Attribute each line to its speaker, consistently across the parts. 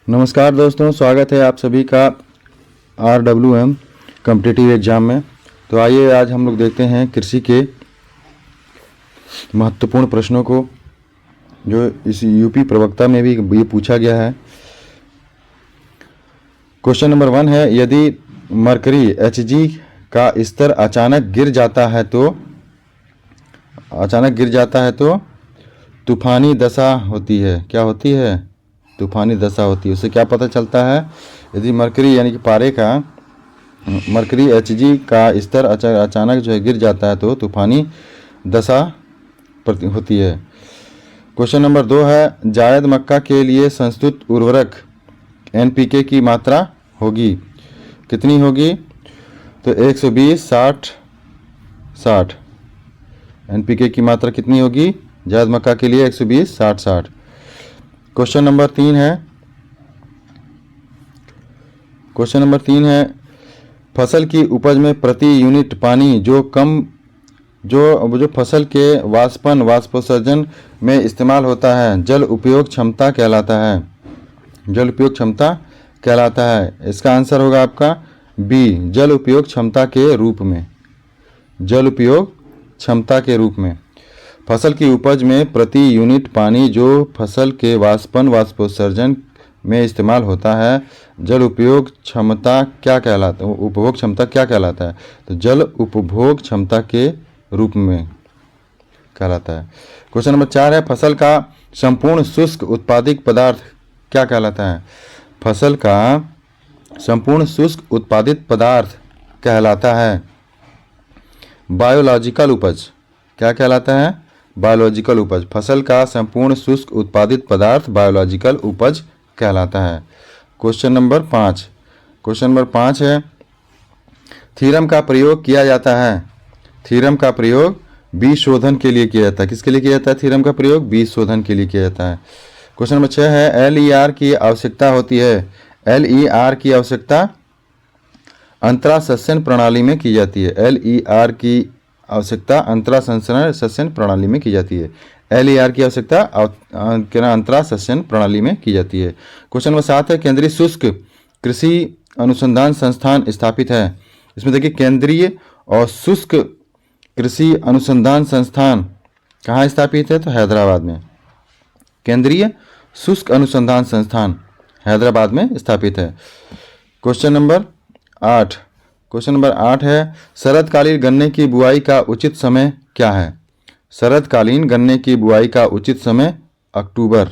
Speaker 1: नमस्कार दोस्तों, स्वागत है आप सभी का RWM कॉम्पिटिटिव एग्ज़ाम में। तो आइए आज हम लोग देखते हैं कृषि के महत्वपूर्ण प्रश्नों को, जो इस यूपी प्रवक्ता में भी ये पूछा गया है। क्वेश्चन नंबर 1 है, यदि मरकरी Hg का स्तर अचानक गिर जाता है तो तूफानी दशा होती है। क्या होती है? तूफानी दशा होती है। उससे क्या पता चलता है? यदि मरकरी यानी कि पारे का मरकरी Hg का स्तर अचानक जो है गिर जाता है तो तूफानी दशा होती है। क्वेश्चन नंबर 2 है, जायद मक्का के लिए संस्तुत उर्वरक NPK की मात्रा होगी। कितनी होगी? तो 120 60 60। NPK की मात्रा कितनी होगी जायद मक्का के लिए? 120 60 60। क्वेश्चन नंबर 3 है, फसल की उपज में प्रति यूनिट पानी जो फसल के वाष्पोत्सर्जन में इस्तेमाल होता है, जल उपयोग क्षमता कहलाता है। इसका आंसर होगा आपका बी, जल उपयोग क्षमता के रूप में। फसल की उपज में प्रति यूनिट पानी जो फसल के वाष्पोत्सर्जन में इस्तेमाल होता है, जल उपभोग क्षमता क्या कहलाता है? तो जल उपभोग क्षमता के रूप में कहलाता है। क्वेश्चन नंबर 4 है, फसल का संपूर्ण शुष्क उत्पादित पदार्थ क्या कहलाता है? फसल का संपूर्ण शुष्क उत्पादित पदार्थ कहलाता है बायोलॉजिकल उपज। क्या कहलाता है? बायोलॉजिकल उपज। फसल का संपूर्ण शुष्क उत्पादित पदार्थ बायोलॉजिकल उपज कहलाता है। क्वेश्चन नंबर 5 है, थ्योरम का प्रयोग किया जाता है। थ्योरम का प्रयोग बीज शोधन के लिए किया जाता है। किसके लिए किया जाता है थ्योरम का प्रयोग? बीज शोधन के लिए किया जाता है। क्वेश्चन नंबर 6 है, LER की आवश्यकता होती है। LER की आवश्यकता अंतरा सस्यन प्रणाली में की जाती है। LER की आवश्यकता अंतरा सस्यन प्रणाली में की जाती है। LER की आवश्यकता अंतरा सस्यन प्रणाली में की जाती है। क्वेश्चन नंबर 7 है, केंद्रीय शुष्क कृषि अनुसंधान संस्थान स्थापित है। इसमें देखिए, केंद्रीय और शुष्क कृषि अनुसंधान संस्थान कहाँ स्थापित है? तो हैदराबाद में। केंद्रीय शुष्क अनुसंधान संस्थान हैदराबाद में स्थापित है। क्वेश्चन नंबर 8 है, शरदकालीन गन्ने की बुआई का उचित समय क्या है? शरदकालीन गन्ने की बुआई का उचित समय अक्टूबर।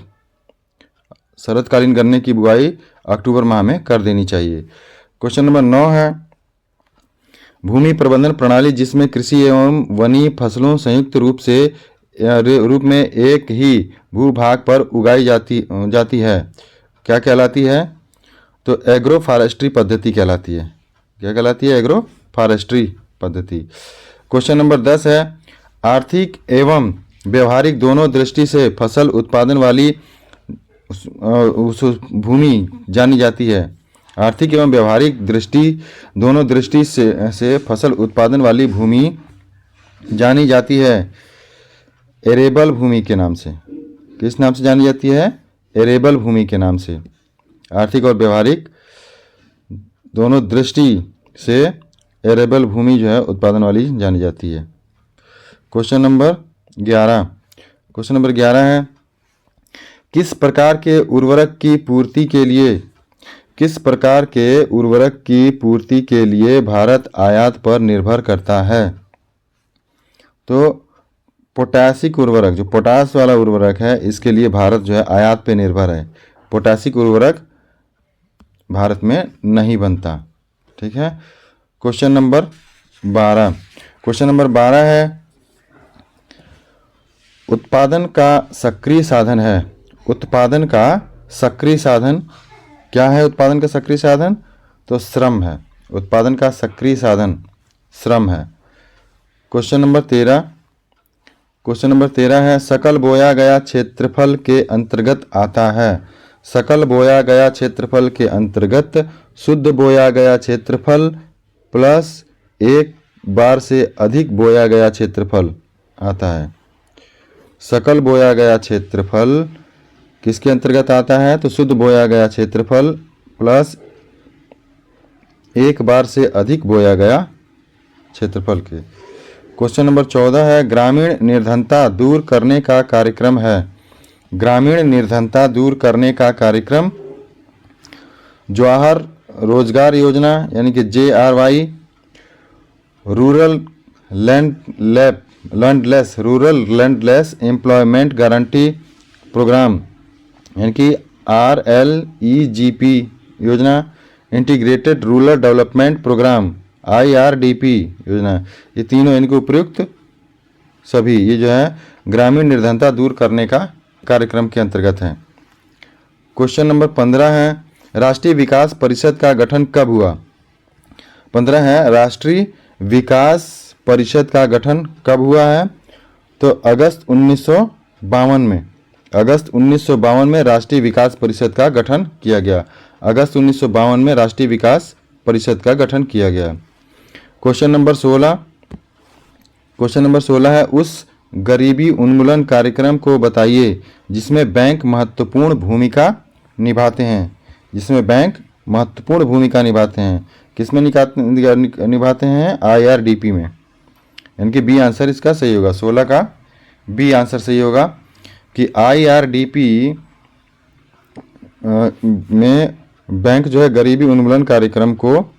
Speaker 1: शरदकालीन गन्ने की बुआई अक्टूबर माह में कर देनी चाहिए। क्वेश्चन नंबर 9 है, भूमि प्रबंधन प्रणाली जिसमें कृषि एवं वनीय फसलों संयुक्त रूप में एक ही भूभाग पर उगाई जाती है, क्या कहलाती है? तो एग्रो फॉरेस्ट्री पद्धति कहलाती है। क्या कहलाती है? एग्रो फॉरेस्ट्री पद्धति। क्वेश्चन नंबर 10 है, आर्थिक एवं व्यवहारिक दोनों दृष्टि से फसल उत्पादन वाली उस भूमि जानी जाती है। आर्थिक एवं व्यवहारिक दोनों दृष्टि से फसल उत्पादन वाली भूमि जानी जाती है एरेबल भूमि के नाम से। किस नाम से जानी जाती है? एरेबल भूमि के नाम से। आर्थिक और व्यवहारिक दोनों दृष्टि से एरेबल भूमि जो है उत्पादन वाली जानी जाती है। क्वेश्चन नंबर 11 है, किस प्रकार के उर्वरक की पूर्ति के लिए भारत आयात पर निर्भर करता है? तो पोटासिक उर्वरक, जो पोटास वाला उर्वरक है, इसके लिए भारत जो है आयात पे निर्भर है। पोटासिक उर्वरक भारत में नहीं बनता। ठीक है। क्वेश्चन नंबर 12 है, उत्पादन का सक्रिय साधन है। उत्पादन का सक्रिय साधन क्या है? उत्पादन का सक्रिय साधन तो श्रम है। उत्पादन का सक्रिय साधन श्रम है। क्वेश्चन नंबर 13 है, सकल बोया गया क्षेत्रफल के अंतर्गत आता है। सकल बोया गया क्षेत्रफल के अंतर्गत शुद्ध बोया गया क्षेत्रफल प्लस एक बार से अधिक बोया गया क्षेत्रफल आता है। सकल बोया गया क्षेत्रफल किसके अंतर्गत आता है? तो शुद्ध बोया गया क्षेत्रफल प्लस एक बार से अधिक बोया गया क्षेत्रफल के। क्वेश्चन नंबर 14 है, ग्रामीण निर्धनता दूर करने का कार्यक्रम है। ग्रामीण निर्धनता दूर करने का कार्यक्रम जवाहर रोजगार योजना यानी कि JRY, rural landless employment guarantee programme यानी कि RLEGP योजना, integrated rural development programme IRDP योजना, ये तीनों इनके उपयुक्त सभी ये जो है ग्रामीण निर्धनता दूर करने का कार्यक्रम के अंतर्गत हैं। क्वेश्चन नंबर 15 है, राष्ट्रीय विकास परिषद का गठन कब हुआ? 15 है, राष्ट्रीय विकास परिषद का गठन कब हुआ है? तो अगस्त 1952 में। अगस्त 1952 में राष्ट्रीय विकास परिषद का गठन किया गया। अगस्त 1952 में राष्ट्रीय विकास परिषद का गठन किया गया। क्वेश्चन नंबर 16 है, उस गरीबी उन्मूलन कार्यक्रम को बताइए जिसमें बैंक महत्वपूर्ण भूमिका निभाते हैं। जिसमें बैंक महत्वपूर्ण भूमिका निभाते हैं, किसमें निभाते हैं? IRDP में, यानी कि बी आंसर इसका सही होगा। 16 का बी आंसर सही होगा कि IRDP में बैंक जो है गरीबी उन्मूलन कार्यक्रम को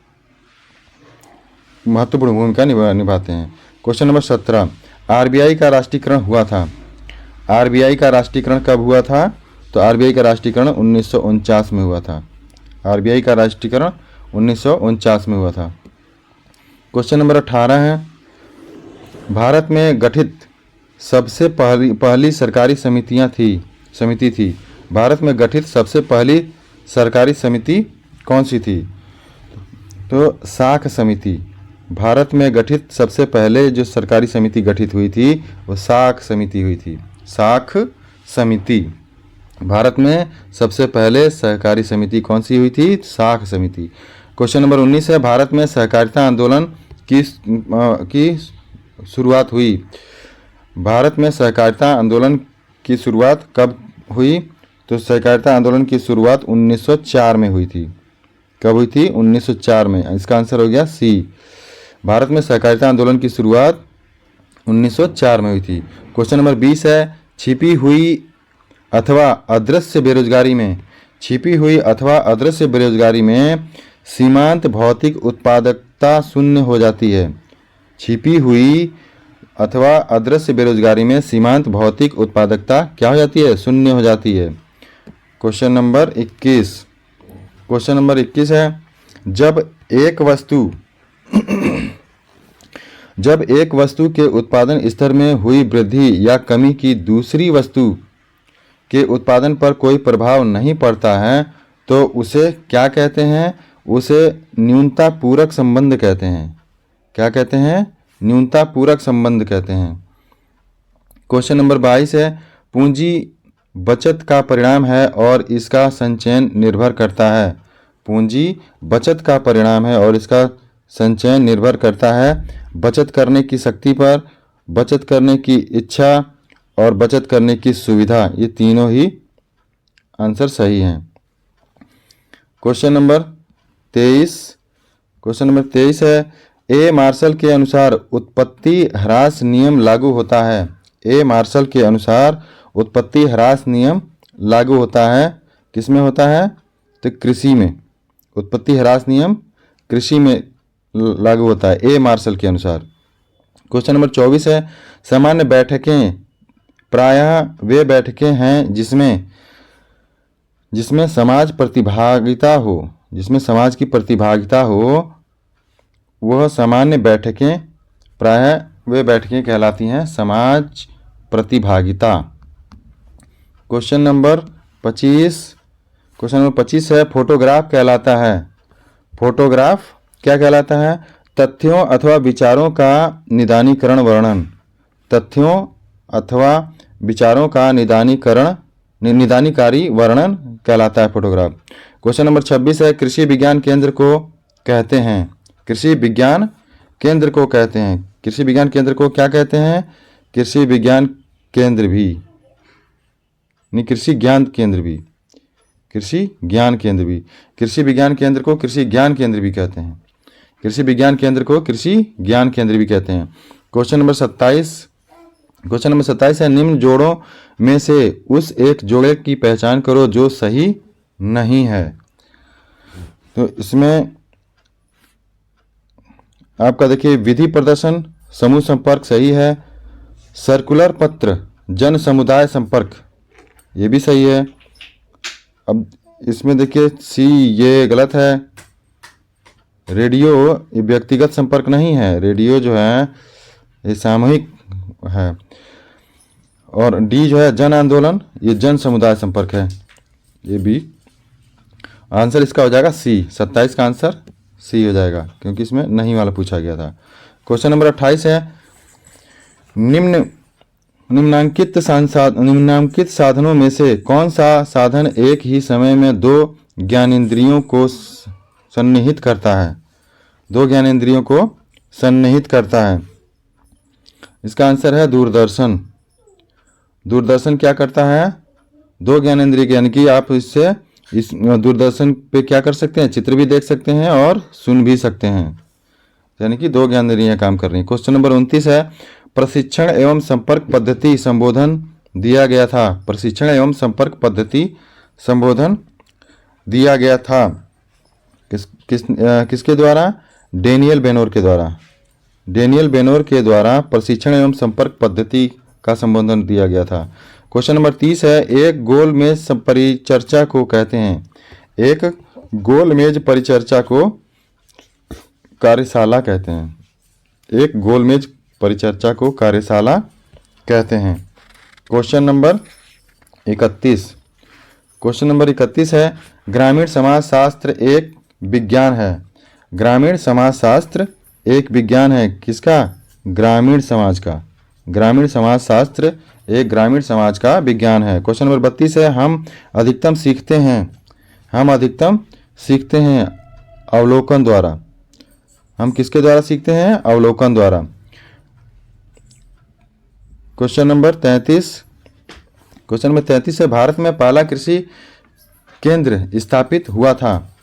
Speaker 1: महत्वपूर्ण भूमिका निभाते हैं। क्वेश्चन नंबर 17, RBI का राष्ट्रीयकरण हुआ था। RBI का राष्ट्रीयकरण कब हुआ था? तो RBI का राष्ट्रीयकरण 1949 में हुआ था। RBI का राष्ट्रीयकरण 1949 में हुआ था। क्वेश्चन नंबर 18 है, भारत में गठित सबसे पहली सरकारी समिति थी। भारत में गठित सबसे पहली सरकारी समिति कौन सी थी? तो साख समिति। भारत में गठित सबसे पहले जो सरकारी समिति गठित हुई थी वो साख समिति हुई थी। साख समिति। भारत में सबसे पहले सहकारी समिति कौन सी हुई थी? साख समिति। क्वेश्चन नंबर 19 है, भारत में सहकारिता आंदोलन की शुरुआत हुई। भारत में सहकारिता आंदोलन की शुरुआत कब हुई? तो सहकारिता आंदोलन की शुरुआत 1904 में हुई थी। कब हुई थी? 1904 में। इसका आंसर हो गया सी। भारत में सहकारिता आंदोलन की शुरुआत 1904 में हुई थी। क्वेश्चन नंबर 20 है, छिपी हुई अथवा अदृश्य बेरोजगारी में, छिपी हुई अथवा अदृश्य बेरोजगारी में सीमांत भौतिक उत्पादकता शून्य हो जाती है। छिपी हुई अथवा अदृश्य बेरोजगारी में सीमांत भौतिक उत्पादकता क्या हो जाती है? शून्य हो जाती है। क्वेश्चन नंबर 21 है, जब एक वस्तु के उत्पादन स्तर में हुई वृद्धि या कमी की दूसरी वस्तु के उत्पादन पर कोई प्रभाव नहीं पड़ता है तो उसे क्या कहते हैं? उसे न्यूनता पूरक संबंध कहते हैं। क्या कहते हैं? न्यूनता पूरक संबंध कहते हैं। क्वेश्चन नंबर 22 है, पूंजी बचत का परिणाम है और इसका संचयन निर्भर करता है। पूंजी बचत का परिणाम है और इसका संचयन निर्भर करता है बचत करने की शक्ति पर, बचत करने की इच्छा और बचत करने की सुविधा। ये तीनों ही आंसर सही हैं। क्वेश्चन नंबर 23 है, ए मार्शल के अनुसार उत्पत्ति ह्रास नियम लागू होता है। ए मार्शल के अनुसार उत्पत्ति ह्रास नियम लागू होता है। किस में होता है? तो कृषि में। उत्पत्ति ह्रास नियम कृषि में लागू होता है ए मार्शल के अनुसार। क्वेश्चन नंबर 24 है, सामान्य बैठकें प्रायः वे बैठकें हैं जिसमें समाज प्रतिभागिता हो। जिसमें समाज की प्रतिभागिता हो वह सामान्य बैठकें प्रायः वे बैठकें कहलाती हैं समाज प्रतिभागिता। क्वेश्चन नंबर 25 है, फोटोग्राफ कहलाता है। फोटोग्राफ क्या कहलाता है? तथ्यों अथवा विचारों का निदानीकरण वर्णन। तथ्यों अथवा विचारों का निदानीकारी वर्णन कहलाता है फोटोग्राफ। क्वेश्चन नंबर 26 है, कृषि विज्ञान केंद्र को कहते हैं। कृषि विज्ञान केंद्र को कहते हैं। कृषि विज्ञान केंद्र को क्या कहते हैं? कृषि विज्ञान केंद्र भी। नहीं, कृषि ज्ञान केंद्र भी, कृषि ज्ञान केंद्र भी, कृषि विज्ञान केंद्र को कृषि ज्ञान केंद्र भी कहते हैं, कृषि विज्ञान केंद्र को कृषि ज्ञान केंद्र भी कहते हैं। क्वेश्चन नंबर 27 है, निम्न जोड़ों में से उस एक जोड़े की पहचान करो जो सही नहीं है। तो इसमें आपका देखिए, विधि प्रदर्शन समूह संपर्क सही है, सर्कुलर पत्र जन समुदाय संपर्क ये भी सही है। अब इसमें देखिए सी ये गलत है, रेडियो ये व्यक्तिगत संपर्क नहीं है, रेडियो जो है ये सामूहिक है। और डी जो है जन आंदोलन, ये जन समुदाय संपर्क है, ये भी। आंसर इसका हो जाएगा सी, 27 का आंसर सी हो जाएगा, क्योंकि इसमें नहीं वाला पूछा गया था। क्वेश्चन नंबर 28 है, निम्नांकित साधनों में से कौन सा साधन एक ही समय में दो ज्ञानेंद्रियों को सन्निहित करता है? दो ज्ञानेंद्रियों को सन्निहित करता है। इसका आंसर है दूरदर्शन। दूरदर्शन क्या करता है? दो ज्ञानेंद्रिय, यानी कि आप इससे इस दूरदर्शन पे क्या कर सकते हैं, चित्र भी देख सकते हैं और सुन भी सकते हैं, यानी कि दो ज्ञानेंद्रियां काम कर रही हैं। क्वेश्चन नंबर 29 है, प्रशिक्षण एवं संपर्क पद्धति संबोधन दिया गया था। प्रशिक्षण एवं संपर्क पद्धति संबोधन दिया गया था किसके द्वारा? डेनियल बेनोर के द्वारा। डेनियल बेनोर के द्वारा प्रशिक्षण एवं संपर्क पद्धति का संबोधन दिया गया था। क्वेश्चन नंबर 30 है, एक गोल मेज परिचर्चा को कहते हैं। एक गोल मेज परिचर्चा को कार्यशाला कहते हैं। एक गोल मेज परिचर्चा को कार्यशाला कहते हैं। Question number 31। क्वेश्चन नंबर 31 है, ग्रामीण समाजशास्त्र एक विज्ञान है। ग्रामीण समाजशास्त्र एक विज्ञान है किसका? ग्रामीण समाज का। ग्रामीण समाजशास्त्र एक ग्रामीण समाज का विज्ञान है। क्वेश्चन नंबर 32 है, हम अधिकतम सीखते हैं अवलोकन द्वारा। हम किसके द्वारा सीखते हैं? अवलोकन द्वारा। क्वेश्चन नंबर 33 है, भारत में पहला कृषि केंद्र स्थापित हुआ था।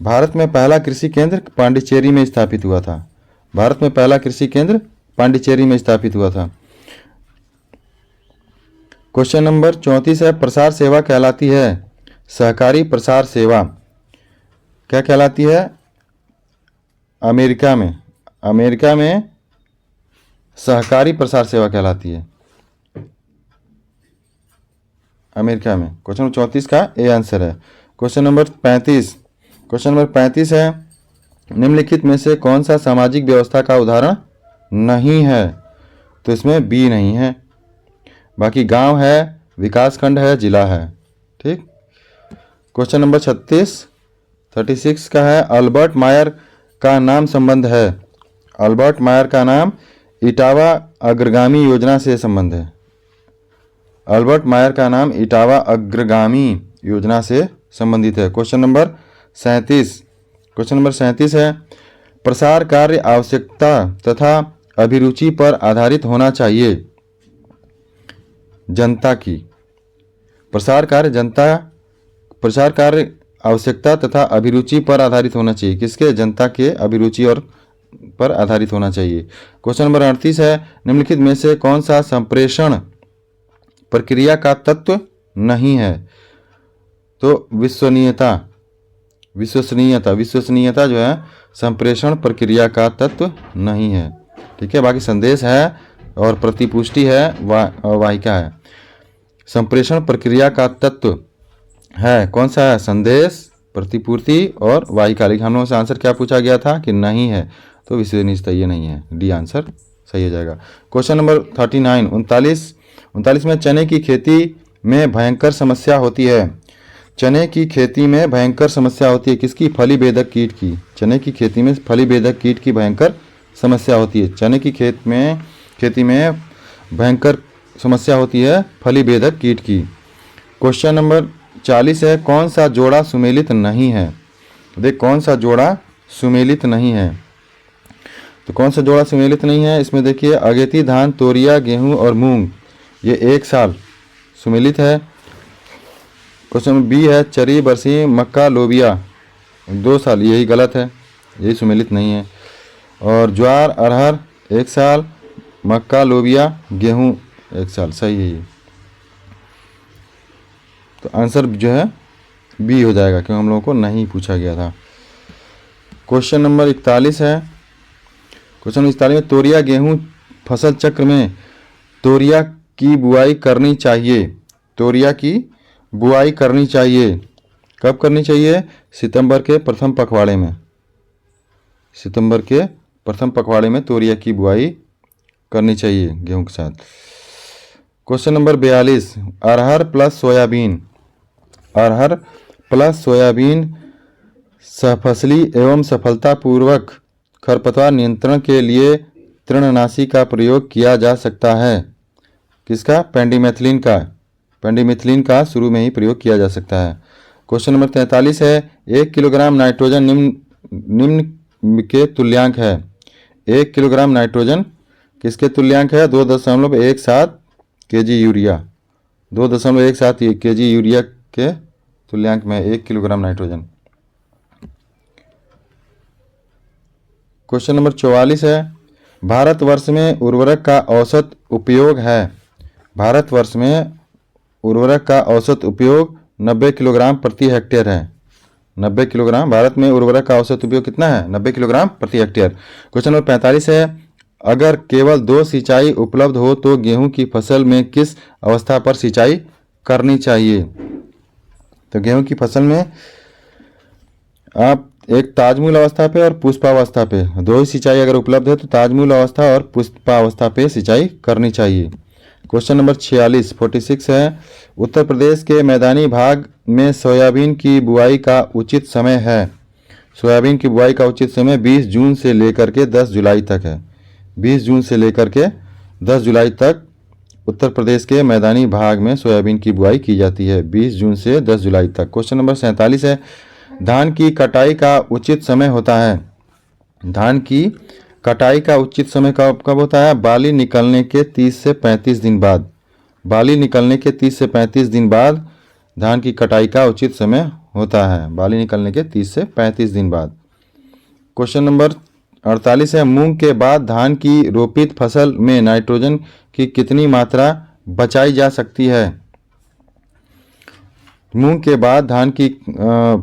Speaker 1: भारत में पहला कृषि केंद्र पांडिचेरी में स्थापित हुआ था। भारत में पहला कृषि केंद्र पांडिचेरी में स्थापित हुआ था। क्वेश्चन नंबर 34 है, प्रसार सेवा कहलाती है। सहकारी प्रसार सेवा क्या कहलाती है? अमेरिका में सहकारी प्रसार सेवा कहलाती है, अमेरिका में। क्वेश्चन नंबर 34 का ए आंसर है। क्वेश्चन नंबर 35 है, निम्नलिखित में से कौन सा सामाजिक व्यवस्था का उदाहरण नहीं है? तो इसमें बी नहीं है, बाकी गांव है, विकासखंड है, जिला है। ठीक। क्वेश्चन नंबर 36 का है, अल्बर्ट मायर का नाम संबंध है। अल्बर्ट मायर का नाम इटावा अग्रगामी योजना से संबंध है। अल्बर्ट मायर का नाम इटावा अग्रगामी योजना से संबंधित है। क्वेश्चन नंबर 37 है, प्रसार कार्य आवश्यकता तथा अभिरुचि पर आधारित होना चाहिए। जनता की प्रसार कार्य आवश्यकता तथा अभिरुचि पर आधारित होना चाहिए। किसके? जनता के अभिरुचि और पर आधारित होना चाहिए। क्वेश्चन नंबर 38 है, निम्नलिखित में से कौन सा संप्रेषण प्रक्रिया का तत्व नहीं है? तो विश्वसनीयता जो है संप्रेषण प्रक्रिया का तत्व नहीं है। ठीक है, बाकी संदेश है और प्रतिपुष्टि है, वाहिका है। संप्रेषण प्रक्रिया का तत्व है कौन सा है? संदेश, प्रतिपूर्ति और वाहिका। लेकिन हम लोगों से आंसर क्या पूछा गया था कि नहीं है, तो विश्वसनीयता ये नहीं है, डी आंसर सही हो जाएगा। क्वेश्चन नंबर 39 में, चने की खेती में भयंकर समस्या होती है। चने की खेती में भयंकर समस्या होती है किसकी? फली बेधक कीट की। चने की खेती में फली बेधक कीट की भयंकर समस्या होती है। चने की खेती में भयंकर समस्या होती है फली बेधक कीट की। क्वेश्चन नंबर 40 है, कौन सा जोड़ा सुमेलित नहीं है? देख, कौन सा जोड़ा सुमेलित नहीं है? तो कौन सा जोड़ा सुमेलित नहीं है? इसमें देखिए, अगेती धान, तोरिया, गेहूं और मूंग ये एक साल सुमेलित है। क्वेश्चन नंबर बी है चरी, बरसी, मक्का, लोबिया 2 साल, यही गलत है, यही सुमेलित नहीं है। और ज्वार, अरहर 1 साल, मक्का, लोबिया, गेहूं 1 साल, सही है ये। तो आंसर जो है बी हो जाएगा, क्योंकि हम लोगों को नहीं पूछा गया था। क्वेश्चन नंबर 41 है। क्वेश्चन नंबर 41 में तोरिया गेहूं फसल चक्र में तोरिया की बुआई करनी चाहिए। तोरिया की बुआई करनी चाहिए, कब करनी चाहिए? सितंबर के प्रथम पखवाड़े में। सितंबर के प्रथम पखवाड़े में तोरिया की बुआई करनी चाहिए गेहूं के साथ। क्वेश्चन नंबर 42 अरहर प्लस सोयाबीन। अरहर प्लस सोयाबीन सफसली एवं सफलतापूर्वक खरपतवार नियंत्रण के लिए तृणनाशी का प्रयोग किया जा सकता है। किसका? पेंडिमेथिलिन का। पेंडिमेथिलिन का शुरू में ही प्रयोग किया जा सकता है। क्वेश्चन नंबर 43 है 1 किलोग्राम नाइट्रोजन निम्न के तुल्यांक है। 1 किलोग्राम नाइट्रोजन किसके तुल्यांक है? 2.17 केजी यूरिया। 2.17 केजी यूरिया के तुल्यांक में 1 किलोग्राम नाइट्रोजन। क्वेश्चन नंबर 44 है भारतवर्ष में उर्वरक का औसत उपयोग है। भारतवर्ष में उर्वरक का औसत उपयोग 90 किलोग्राम प्रति हेक्टेयर है। 90 किलोग्राम, भारत में उर्वरक का औसत उपयोग कितना है? 90 किलोग्राम प्रति हेक्टेयर। क्वेश्चन नंबर 45 है अगर केवल 2 सिंचाई उपलब्ध हो तो गेहूं की फसल में किस अवस्था पर सिंचाई करनी चाहिए? तो गेहूं की फसल में आप एक ताजमूल अवस्था पे और पुष्पावस्था पे 2 ही सिंचाई अगर उपलब्ध है तो ताजमूल अवस्था और पुष्पावस्था पे सिंचाई करनी चाहिए। क्वेश्चन नंबर 46 है उत्तर प्रदेश के मैदानी भाग में सोयाबीन की बुआई का उचित समय है। सोयाबीन की बुआई का उचित समय 20 जून से लेकर के 10 जुलाई तक है। 20 जून से लेकर के 10 जुलाई तक उत्तर प्रदेश के मैदानी भाग में सोयाबीन की बुआई की जाती है। 20 जून से 10 जुलाई तक। क्वेश्चन नंबर 47 है धान की कटाई का उचित समय होता है। धान की कटाई का उचित समय कब होता है? बाली निकलने के 30 से 35 दिन बाद। बाली निकलने के 30 से 35 दिन बाद धान की कटाई का उचित समय होता है। बाली निकलने के 30 से 35 दिन बाद। क्वेश्चन नंबर 48 है मूंग के बाद धान की रोपित फसल में नाइट्रोजन की कितनी मात्रा बचाई जा सकती है? मूंग के बाद धान की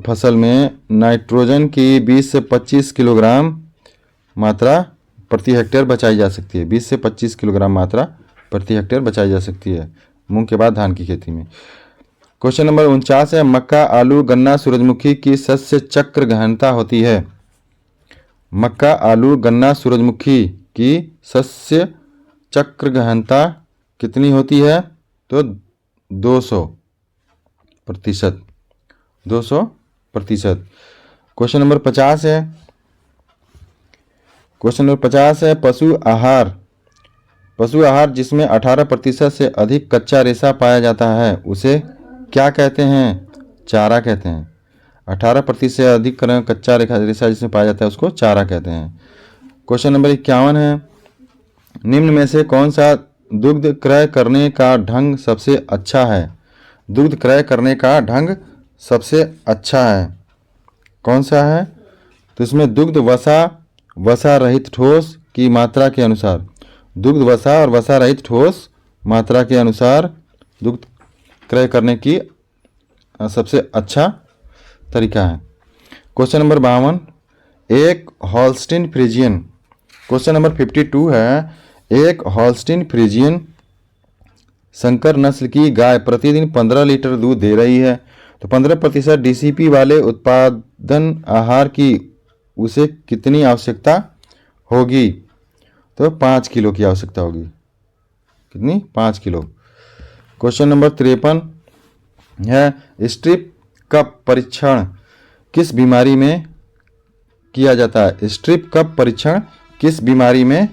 Speaker 1: फसल में नाइट्रोजन की 20 से 25 किलोग्राम मात्रा प्रति हेक्टेयर बचाई जा सकती है। 20 से 25 किलोग्राम मात्रा प्रति हेक्टेयर बचाई जा सकती है मूंग के बाद धान की खेती में। क्वेश्चन नंबर 49 है मक्का, आलू, गन्ना, सूरजमुखी की शस्य चक्र गहनता होती है। मक्का, आलू, गन्ना, सूरजमुखी की शस्य चक्र गहनता कितनी होती है? तो 200%। 200%। क्वेश्चन नंबर 50 है। क्वेश्चन नंबर 50 है पशु आहार। पशु आहार जिसमें 18% से अधिक कच्चा रेशा पाया जाता है उसे क्या कहते हैं? चारा कहते हैं। 18% से अधिक कच्चा रेशा जिसमें पाया जाता है उसको चारा कहते हैं। क्वेश्चन नंबर 51 है निम्न में से कौन सा दुग्ध क्रय करने का ढंग सबसे अच्छा है? दुग्ध क्रय करने का ढंग सबसे अच्छा है कौन सा है? तो इसमें दुग्ध वसा रहित ठोस की मात्रा के अनुसार, दुग्ध वसा और वसा रहित ठोस मात्रा के अनुसार दुग्ध क्रय करने की सबसे अच्छा तरीका है। क्वेश्चन नंबर 52 एक हॉल्स्टीन फ्रीजियन। क्वेश्चन नंबर 52 है एक हॉल्स्टीन फ्रीजियन संकर नस्ल की गाय प्रतिदिन 15 लीटर दूध दे रही है तो 15% DCP वाले उत्पादन आहार की उसे कितनी आवश्यकता होगी? तो 5 किलो की आवश्यकता होगी। कितनी? 5 किलो। क्वेश्चन नंबर 53 है स्ट्रिप कप परीक्षण किस बीमारी में किया जाता है? स्ट्रिप कप परीक्षण किस बीमारी में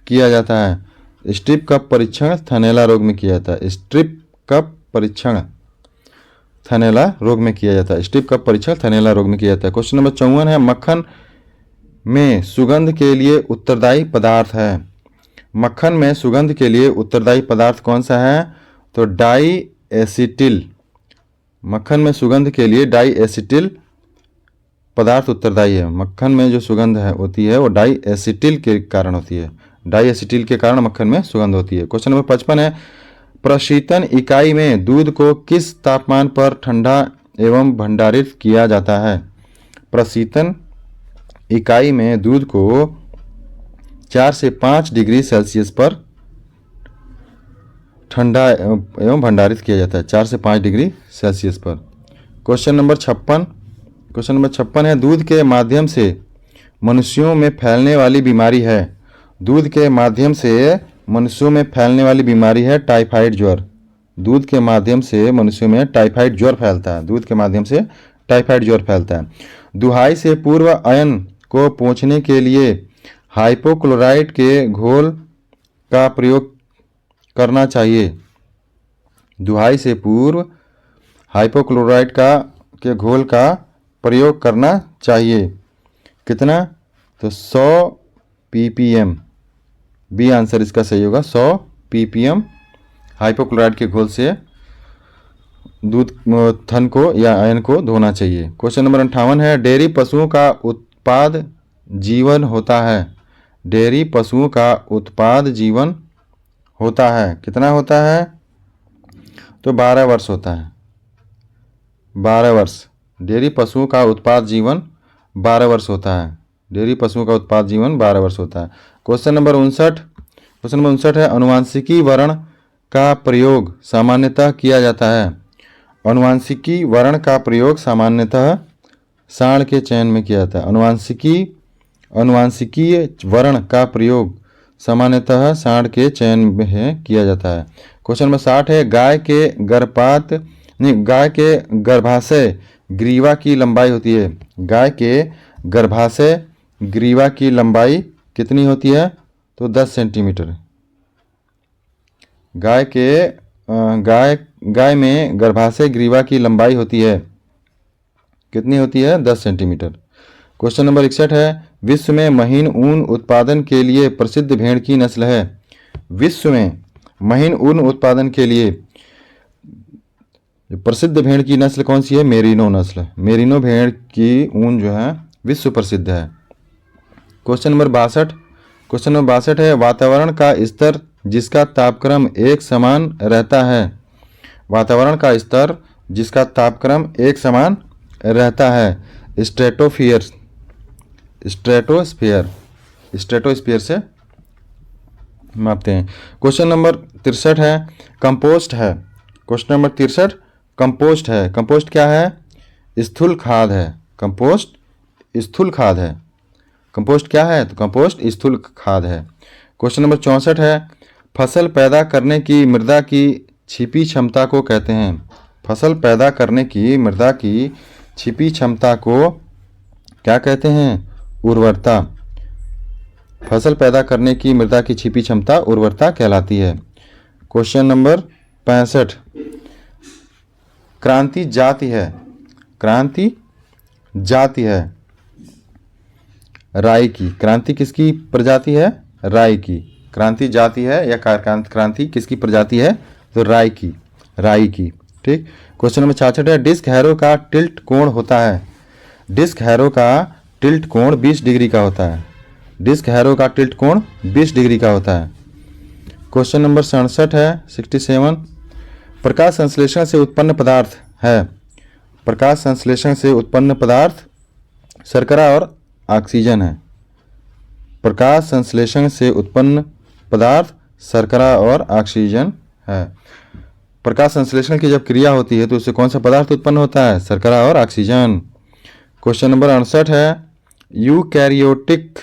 Speaker 1: किया जाता है? स्ट्रिप कप परीक्षण थनैला रोग में किया जाता है। स्ट्रिप कप परीक्षण थनैला रोग में किया जाता है। स्ट्रिप कप परीक्षण थनैला रोग में किया जाता है। क्वेश्चन नंबर 54 है मक्खन में सुगंध के लिए उत्तरदायी पदार्थ है। मक्खन में सुगंध के लिए उत्तरदायी पदार्थ कौन सा है? तो डाई एसिटिल। मक्खन में सुगंध के लिए डाई एसिटिल पदार्थ उत्तरदायी है। मक्खन में जो सुगंध है होती है वो डाई एसिटिल के कारण होती है। डाई एसिटिल के कारण मक्खन में सुगंध होती है। क्वेश्चन नंबर 55 है, प्रशीतन इकाई में दूध को किस तापमान पर ठंडा एवं भंडारित किया जाता है? प्रशीतन इकाई में दूध को 4 से 5 डिग्री सेल्सियस पर ठंडा एवं भंडारित किया जाता है। 4 से 5 डिग्री सेल्सियस पर। क्वेश्चन नंबर 56 है, दूध के माध्यम से मनुष्यों में फैलने वाली बीमारी है। दूध के माध्यम से मनुष्यों में फैलने वाली बीमारी है टाइफाइड ज्वर। दूध के माध्यम से मनुष्यों में टाइफाइड ज्वर फैलता है। दूध के माध्यम से टाइफाइड ज्वर फैलता है। दुहाई से पूर्व अयन को पोंछने के लिए हाइपोक्लोराइट के घोल का प्रयोग करना चाहिए। दुहाई से पूर्व हाइपोक्लोराइट के घोल का प्रयोग करना चाहिए। कितना? तो 100 ppm। बी आंसर इसका सही होगा। 100 ppm हाइपोक्लोराइट के घोल से दूध थन को या अयन को धोना चाहिए। क्वेश्चन नंबर 58 है, डेयरी पशुओं का उत्पाद जीवन होता है। डेयरी पशुओं का उत्पाद जीवन होता है। कितना होता है? तो 12 वर्ष होता है। 12 वर्ष। डेयरी पशुओं का उत्पाद जीवन 12 वर्ष होता है। डेयरी पशुओं का उत्पाद जीवन 12 वर्ष होता है। क्वेश्चन नंबर 59 है, अनुवांशिकी वर्ण का प्रयोग सामान्यतः किया जाता है। अनुवांशिकी वर्ण का प्रयोग सामान्यतः साँड़ के चयन में किया जाता है। अनुवांशिकीय वर्ण का प्रयोग सामान्यतः साँड़ के चयन में किया जाता है। क्वेश्चन नंबर 60 है, गाय के गर्भाशय ग्रीवा की लंबाई होती है। गाय के गर्भाशय ग्रीवा की लंबाई कितनी होती है? तो 10 सेंटीमीटर। गाय में गर्भाशय ग्रीवा की लंबाई होती है। कितनी होती है? 10 सेंटीमीटर। क्वेश्चन नंबर 61 है, विश्व में महीन ऊन उत्पादन के लिए प्रसिद्ध भेड़ की नस्ल है। विश्व में महीन ऊन उत्पादन के लिए प्रसिद्ध भेड़ की नस्ल कौन सी है? मेरिनो नस्ल। मेरिनो भेड़ की ऊन जो है विश्व प्रसिद्ध है। क्वेश्चन नंबर 62 है, वातावरण का स्तर जिसका तापक्रम एक समान रहता है। वातावरण का स्तर जिसका तापक्रम एक समान रहता है। स्ट्रेटोस्फीयर से मापते हैं। क्वेश्चन नंबर 63 है, कंपोस्ट है। क्वेश्चन नंबर 63 कंपोस्ट है। कंपोस्ट क्या है? स्थूल खाद है। कंपोस्ट स्थूल खाद है। कंपोस्ट क्या है? तो कंपोस्ट स्थूल खाद है। क्वेश्चन नंबर 64 है, फसल पैदा करने की मृदा की छिपी क्षमता को कहते हैं। फसल पैदा करने की मृदा की छिपी क्षमता को क्या कहते हैं? उर्वरता। फसल पैदा करने की मृदा की छिपी क्षमता उर्वरता कहलाती है। क्वेश्चन नंबर 65, क्रांति जाति है। क्रांति जाति है राई की। क्रांति किसकी प्रजाति है? राई की। क्रांति जाति है या क्रांति किसकी प्रजाति है? तो राई की। ठीक। क्वेश्चन नंबर 66 है, डिस्क हैरो का टिल्ट कोण होता है। डिस्क हैरो का टिल्ट कोण 20 डिग्री का होता है। डिस्क हैरो का टिल्ट कोण 20 डिग्री का होता है। क्वेश्चन नंबर 67 है, 67, प्रकाश संश्लेषण से उत्पन्न पदार्थ है। प्रकाश संश्लेषण से उत्पन्न पदार्थ शर्करा और ऑक्सीजन है। प्रकाश संश्लेषण से उत्पन्न पदार्थ शर्करा और ऑक्सीजन है। प्रकाश संश्लेषण की जब क्रिया होती है तो उससे कौन सा पदार्थ उत्पन्न होता है? शर्करा और ऑक्सीजन। क्वेश्चन नंबर 68 है, यूकैरियोटिक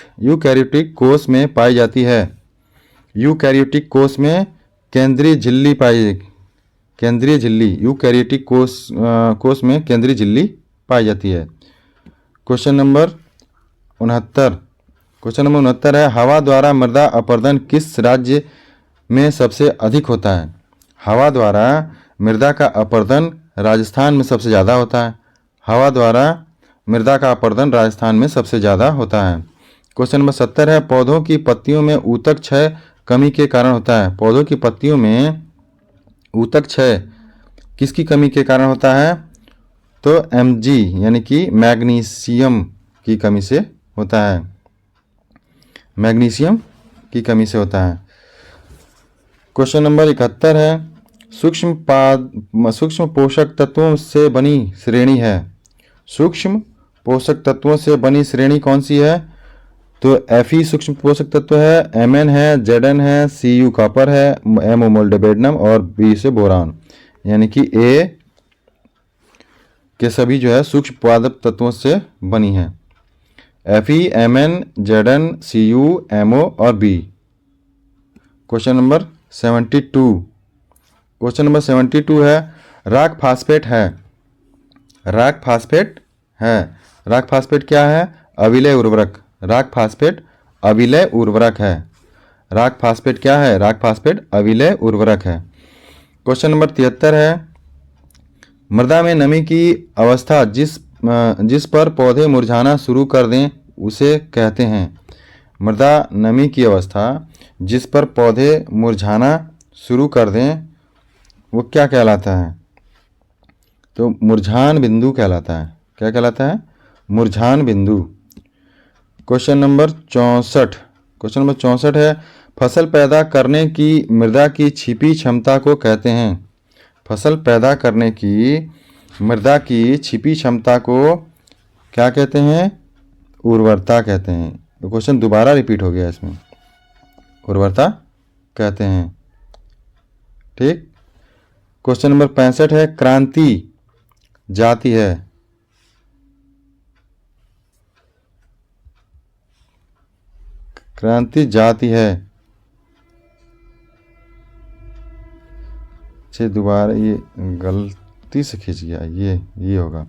Speaker 1: कोष में पाई जाती है। यूकैरियोटिक कोष में केंद्रीय झिल्ली यूकैरियोटिक कोष में केंद्रीय झिल्ली पाई जाती है। क्वेश्चन नंबर 69 है, हवा द्वारा मृदा अपरदन किस राज्य में सबसे अधिक होता है? हवा द्वारा मृदा का अपरदन राजस्थान में सबसे ज़्यादा होता है। हवा द्वारा मृदा का अपरदन राजस्थान में सबसे ज़्यादा होता है। क्वेश्चन नंबर 70 है, पौधों की पत्तियों में ऊतक क्षय कमी के कारण होता है। पौधों की पत्तियों में ऊतक क्षय किसकी कमी के कारण होता है? तो Mg यानी कि मैग्नीशियम की कमी से होता है, मैग्नीशियम की कमी से होता है। क्वेश्चन नंबर 71 है, सूक्ष्म पोषक तत्वों से बनी श्रेणी है। सूक्ष्म पोषक तत्वों से बनी श्रेणी कौन सी है? तो Fe सूक्ष्म पोषक तत्व है, Mn है, Zn है, Cu कॉपर है, MO मोल्डेबेडनम और B से बोरान, यानी कि A के सभी जो है सूक्ष्म पादप तत्वों से बनी है। Fe, Mn, Zn, Cu, MO और B। Question number 72, question number 72 है, राक फास्फेट है। राक फास्फेट है, राक फास्फेट क्या है? अविलेय उर्वरक। राक फास्फेट अविलेय उर्वरक है। राक फास्फेट क्या है? राक फास्फेट अविलेय उर्वरक है। क्वेश्चन नंबर 73 है, मृदा में नमी की अवस्था जिस पर पौधे मुरझाना शुरू कर दें उसे कहते हैं। मृदा नमी की अवस्था जिस पर पौधे मुरझाना शुरू कर दें वो क्या कहलाता है? तो मुरझान बिंदु कहलाता है। क्या कहलाता है? मुरझान बिंदु। क्वेश्चन नंबर 64, क्वेश्चन नंबर 64 है, फसल पैदा करने की मृदा की छिपी क्षमता को कहते हैं। फसल पैदा करने की मृदा की छिपी क्षमता को क्या कहते हैं? उर्वरता कहते हैं। तो क्वेश्चन दोबारा रिपीट हो गया इसमें, उर्वरता कहते हैं। ठीक। क्वेश्चन नंबर 65 है, क्रांति जाति है। क्रांति जाति है। अच्छे दोबारा, ये गलती से खींच गया, ये होगा।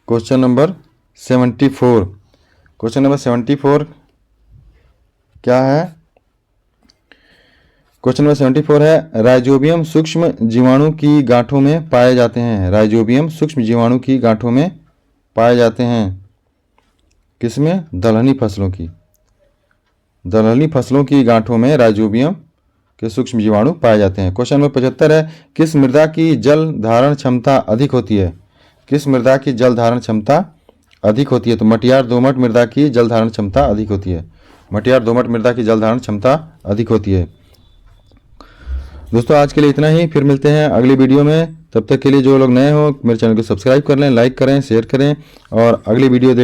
Speaker 1: क्वेश्चन नंबर 74, क्वेश्चन नंबर 74 क्या है? क्वेश्चन नंबर 74 है, राइजोबियम सूक्ष्म जीवाणु की गांठों में पाए जाते हैं। राइजोबियम सूक्ष्म जीवाणु की गांठों में पाए जाते हैं। किसमें? दलहनी फसलों की। दलहनी फसलों की गांठों में राइजोबियम के सूक्ष्म जीवाणु पाए जाते हैं। क्वेश्चन नंबर 75 है, किस मृदा की जल धारण क्षमता अधिक होती है? किस मृदा की जल धारण क्षमता अधिक होती है? तो मटियार दोमट मृदा की जल धारण क्षमता अधिक होती है। मटियार दोमट मृदा की जल धारण क्षमता अधिक होती है। दोस्तों आज के लिए इतना ही, फिर मिलते हैं अगली वीडियो में। तब तक के लिए जो लोग नए हो मेरे चैनल को सब्सक्राइब कर लें, लाइक करें, शेयर करें और अगली वीडियो